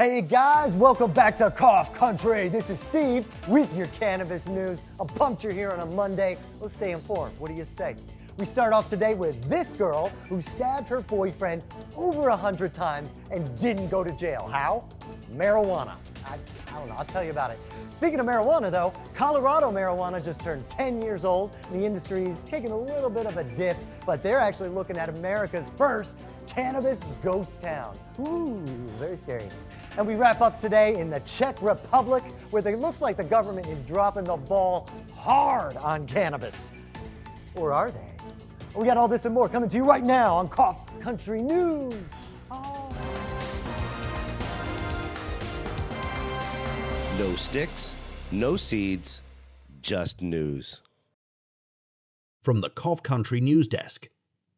Hey guys, welcome back to Cough Country. This is Steve with your cannabis news. I'm pumped you're here on a Monday. Let's stay informed. What do you say? We start off today with this girl who stabbed her boyfriend over 100 times and didn't go to jail. How? Marijuana. I don't know, I'll tell you about it. Speaking of marijuana though, Colorado marijuana just turned 10 years old and the industry's taking a little bit of a dip, but they're actually looking at America's first cannabis ghost town. Ooh, very scary. And we wrap up today in the Czech Republic, where it looks like the government is dropping the ball hard on cannabis. Or are they? We got all this and more coming to you right now on Cough Country News. Oh. No sticks, no seeds, just news. From the Cough Country News Desk,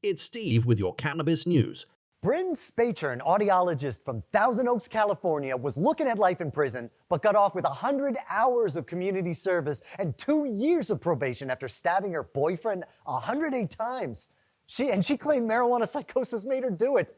it's Steve with your cannabis news. Bryn Spacher, an audiologist from Thousand Oaks, California, was looking at life in prison, but got off with 100 hours of community service and 2 years of probation after stabbing her boyfriend 108 times. She claimed marijuana psychosis made her do it.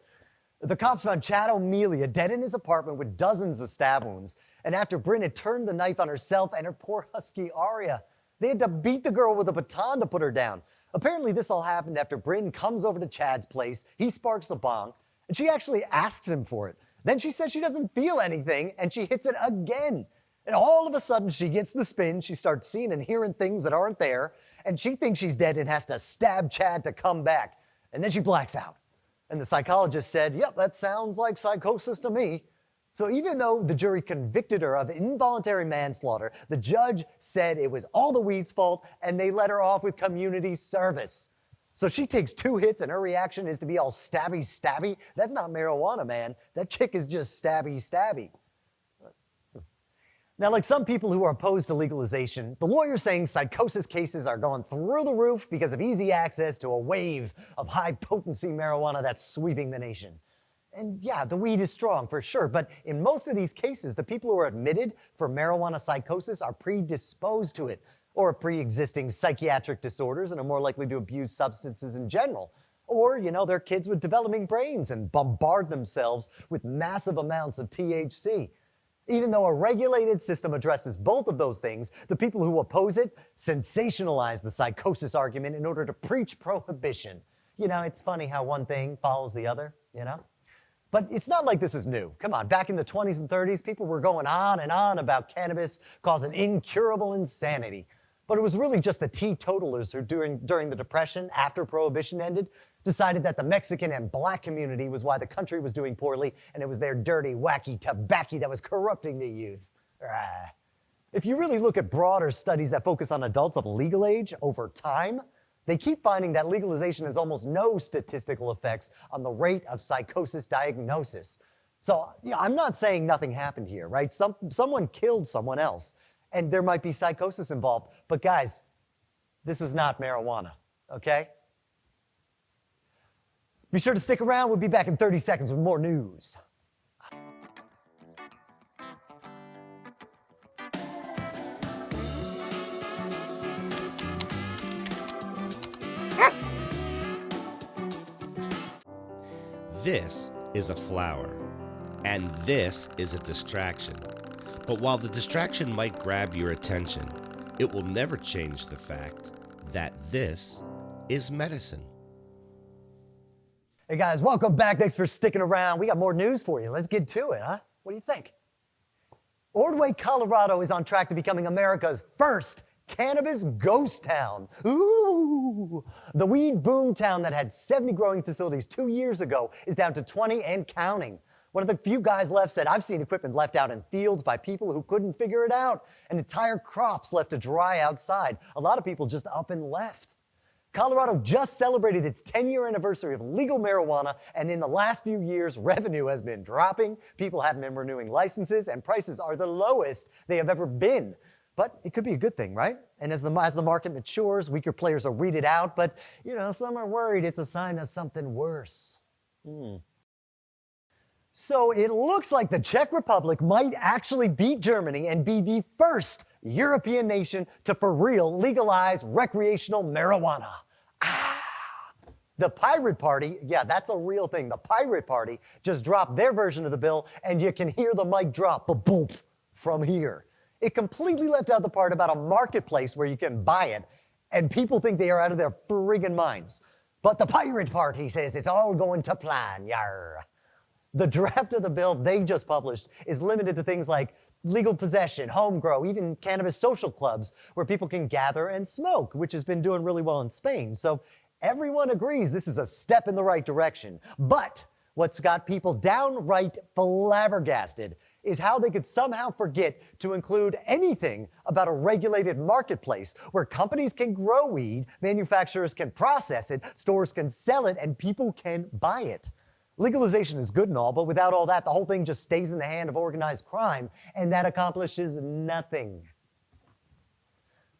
The cops found Chad O'Melia dead in his apartment with dozens of stab wounds. And after Bryn had turned the knife on herself and her poor husky Aria, they had to beat the girl with a baton to put her down. Apparently this all happened after Bryn comes over to Chad's place, he sparks a bong, and she actually asks him for it. Then she says she doesn't feel anything, and she hits it again. And all of a sudden she gets the spin, she starts seeing and hearing things that aren't there, and she thinks she's dead and has to stab Chad to come back. And then she blacks out. And the psychologist said, yep, that sounds like psychosis to me. So even though the jury convicted her of involuntary manslaughter, the judge said it was all the weed's fault and they let her off with community service. So she takes 2 hits and her reaction is to be all stabby. That's not marijuana, man. That chick is just stabby. Now, like some people who are opposed to legalization, the lawyer's saying psychosis cases are going through the roof because of easy access to a wave of high-potency marijuana that's sweeping the nation. And yeah, the weed is strong for sure, but in most of these cases, the people who are admitted for marijuana psychosis are predisposed to it or pre-existing psychiatric disorders and are more likely to abuse substances in general. Or, they're kids with developing brains and bombard themselves with massive amounts of THC. Even though a regulated system addresses both of those things, the people who oppose it sensationalize the psychosis argument in order to preach prohibition. It's funny how one thing follows the other, But it's not like this is new. Come on, back in the 20s and 30s, people were going on and on about cannabis causing incurable insanity. But it was really just the teetotalers who during the Depression, after Prohibition ended, decided that the Mexican and Black community was why the country was doing poorly, and it was their dirty, wacky tobacco that was corrupting the youth. If you really look at broader studies that focus on adults of legal age over time, they keep finding that legalization has almost no statistical effects on the rate of psychosis diagnosis. So I'm not saying nothing happened here, right? Someone killed someone else, and there might be psychosis involved. But guys, this is not marijuana, okay? Be sure to stick around. We'll be back in 30 seconds with more news. This is a flower, and this is a distraction. But while the distraction might grab your attention, it will never change the fact that this is medicine. Hey guys, welcome back. Thanks for sticking around. We got more news for you. Let's get to it, huh? What do you think? Ordway, Colorado is on track to becoming America's first cannabis ghost town. Ooh! The weed boom town that had 70 growing facilities 2 years ago is down to 20 and counting. One of the few guys left said, I've seen equipment left out in fields by people who couldn't figure it out, and entire crops left to dry outside. A lot of people just up and left. Colorado just celebrated its 10-year anniversary of legal marijuana, and in the last few years, revenue has been dropping, people haven't been renewing licenses, and prices are the lowest they have ever been. But it could be a good thing, right? And as the market matures, weaker players will weed it out, but some are worried it's a sign of something worse. So it looks like the Czech Republic might actually beat Germany and be the first European nation to for real legalize recreational marijuana. The Pirate Party, yeah, that's a real thing. The Pirate Party just dropped their version of the bill, and you can hear the mic drop, boom, from here. It completely left out the part about a marketplace where you can buy it, and people think they are out of their friggin' minds. But the Pirate Party says it's all going to plan, yar. The draft of the bill they just published is limited to things like legal possession, home grow, even cannabis social clubs where people can gather and smoke, which has been doing really well in Spain. So everyone agrees this is a step in the right direction. But what's got people downright flabbergasted is how they could somehow forget to include anything about a regulated marketplace where companies can grow weed, manufacturers can process it, stores can sell it, and people can buy it. Legalization is good and all, but without all that, the whole thing just stays in the hand of organized crime, and that accomplishes nothing.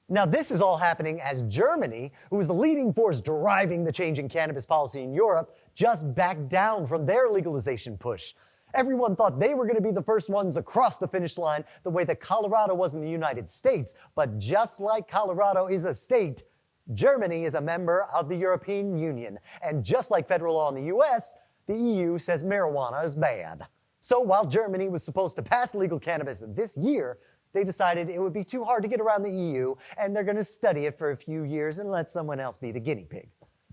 Now, this is all happening as Germany, who is the leading force driving the change in cannabis policy in Europe, just backed down from their legalization push. Everyone thought they were going to be the first ones across the finish line, the way that Colorado was in the United States. But just like Colorado is a state, Germany is a member of the European Union. And just like federal law in the US, the EU says marijuana is bad. So while Germany was supposed to pass legal cannabis this year, they decided it would be too hard to get around the EU, and they're going to study it for a few years and let someone else be the guinea pig.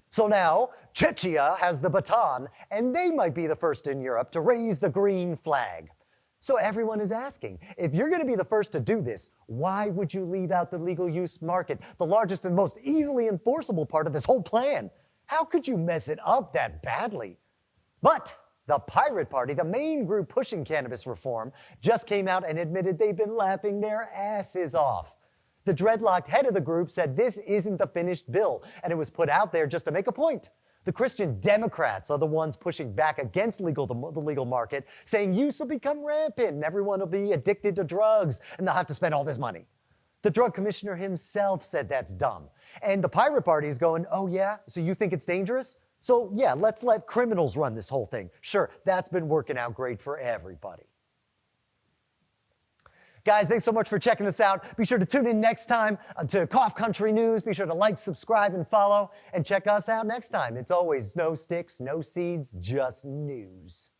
So now, Czechia has the baton, and they might be the first in Europe to raise the green flag. So everyone is asking, if you're going to be the first to do this, why would you leave out the legal use market, the largest and most easily enforceable part of this whole plan? How could you mess it up that badly? But the Pirate Party, the main group pushing cannabis reform, just came out and admitted they've been laughing their asses off. The dreadlocked head of the group said this isn't the finished bill, and it was put out there just to make a point. The Christian Democrats are the ones pushing back against the legal market, saying use will become rampant and everyone will be addicted to drugs and they'll have to spend all this money. The drug commissioner himself said that's dumb. And the Pirate Party is going, oh yeah, so you think it's dangerous? So yeah, let's let criminals run this whole thing. Sure, that's been working out great for everybody. Guys, thanks so much for checking us out. Be sure to tune in next time to Cough Country News. Be sure to like, subscribe, and follow. And check us out next time. It's always no sticks, no seeds, just news.